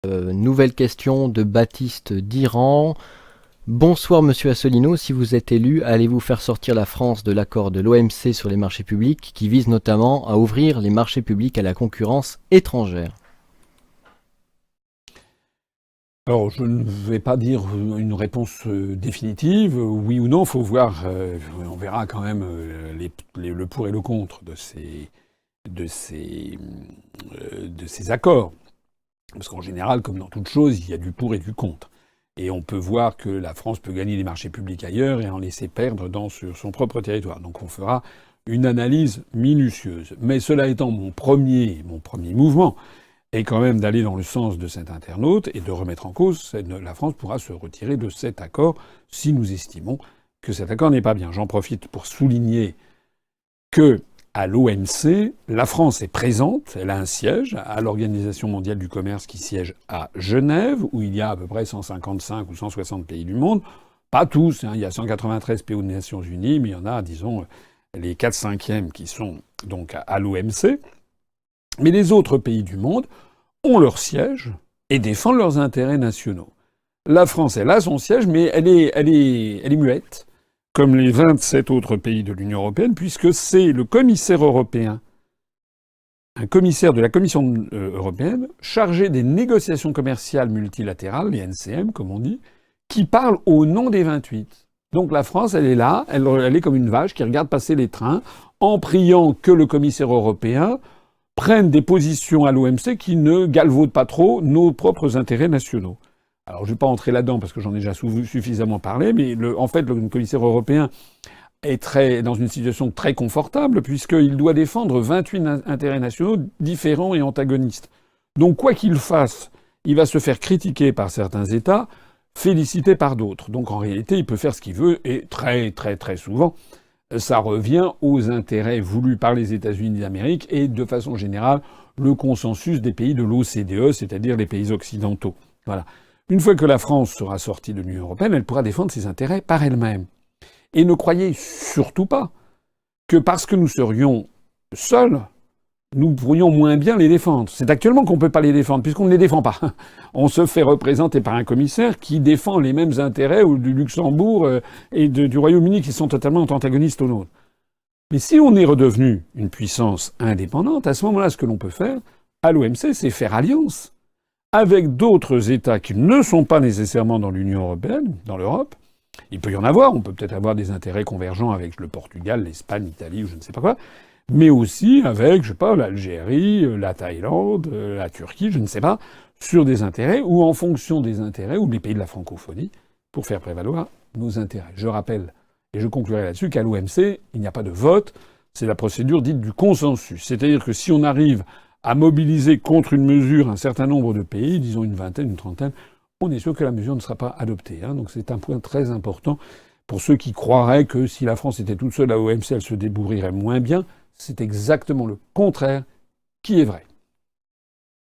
Nouvelle question de Baptiste d'Iran. Bonsoir Monsieur Asselineau, si vous êtes élu, allez-vous faire sortir la France de l'accord de l'OMC sur les marchés publics qui vise notamment à ouvrir les marchés publics à la concurrence étrangère? Alors, je ne vais pas dire une réponse définitive, oui ou non, il faut voir, on verra quand même le pour et le contre de ces accords. Parce qu'en général, comme dans toute chose, il y a du pour et du contre. Et on peut voir que la France peut gagner des marchés publics ailleurs et en laisser perdre sur son propre territoire. Donc on fera une analyse minutieuse. Mais cela étant, mon premier mouvement est quand même d'aller dans le sens de cet internaute et de remettre en cause, la France pourra se retirer de cet accord si nous estimons que cet accord n'est pas bien. J'en profite pour souligner que à l'OMC, la France est présente, elle a un siège à l'Organisation mondiale du commerce qui siège à Genève, où il y a à peu près 155 ou 160 pays du monde. Pas tous, il y a 193 pays aux Nations Unies, mais il y en a, disons, les 4/5e qui sont donc à l'OMC. Mais les autres pays du monde ont leur siège et défendent leurs intérêts nationaux. La France, elle a son siège, mais elle est muette, comme les 27 autres pays de l'Union européenne, puisque c'est le commissaire européen, un commissaire de la Commission européenne, chargé des négociations commerciales multilatérales, les NCM, comme on dit, qui parle au nom des 28. Donc la France, elle est là, elle est comme une vache qui regarde passer les trains, en priant que le commissaire européen prenne des positions à l'OMC qui ne galvaudent pas trop nos propres intérêts nationaux. Alors, je ne vais pas entrer là-dedans parce que j'en ai déjà suffisamment parlé, mais en fait, le commissaire européen est dans une situation très confortable puisqu'il doit défendre 28 intérêts nationaux différents et antagonistes. Donc, quoi qu'il fasse, il va se faire critiquer par certains États, féliciter par d'autres. Donc, en réalité, il peut faire ce qu'il veut et très, très, très souvent, ça revient aux intérêts voulus par les États-Unis d'Amérique et, de façon générale, le consensus des pays de l'OCDE, c'est-à-dire les pays occidentaux. Voilà. Une fois que la France sera sortie de l'Union européenne, elle pourra défendre ses intérêts par elle-même. Et ne croyez surtout pas que parce que nous serions seuls, nous pourrions moins bien les défendre. C'est actuellement qu'on ne peut pas les défendre, puisqu'on ne les défend pas. On se fait représenter par un commissaire qui défend les mêmes intérêts du Luxembourg et du Royaume-Uni qui sont totalement antagonistes aux nôtres. Mais si on est redevenu une puissance indépendante, à ce moment-là, ce que l'on peut faire à l'OMC, c'est faire alliance avec d'autres États qui ne sont pas nécessairement dans l'Union européenne, dans l'Europe. Il peut y en avoir, on peut peut-être avoir des intérêts convergents avec le Portugal, l'Espagne, l'Italie ou je ne sais pas quoi, mais aussi avec, je sais pas, l'Algérie, la Thaïlande, la Turquie, je ne sais pas, sur des intérêts ou en fonction des intérêts ou des pays de la francophonie pour faire prévaloir nos intérêts. Je rappelle, et je conclurai là-dessus, qu'à l'OMC, il n'y a pas de vote, c'est la procédure dite du consensus. C'est-à-dire que si on arrive à mobiliser contre une mesure un certain nombre de pays, disons une vingtaine, une trentaine, on est sûr que la mesure ne sera pas adoptée. Donc c'est un point très important pour ceux qui croiraient que si la France était toute seule à l'OMC, elle se débrouillerait moins bien. C'est exactement le contraire qui est vrai.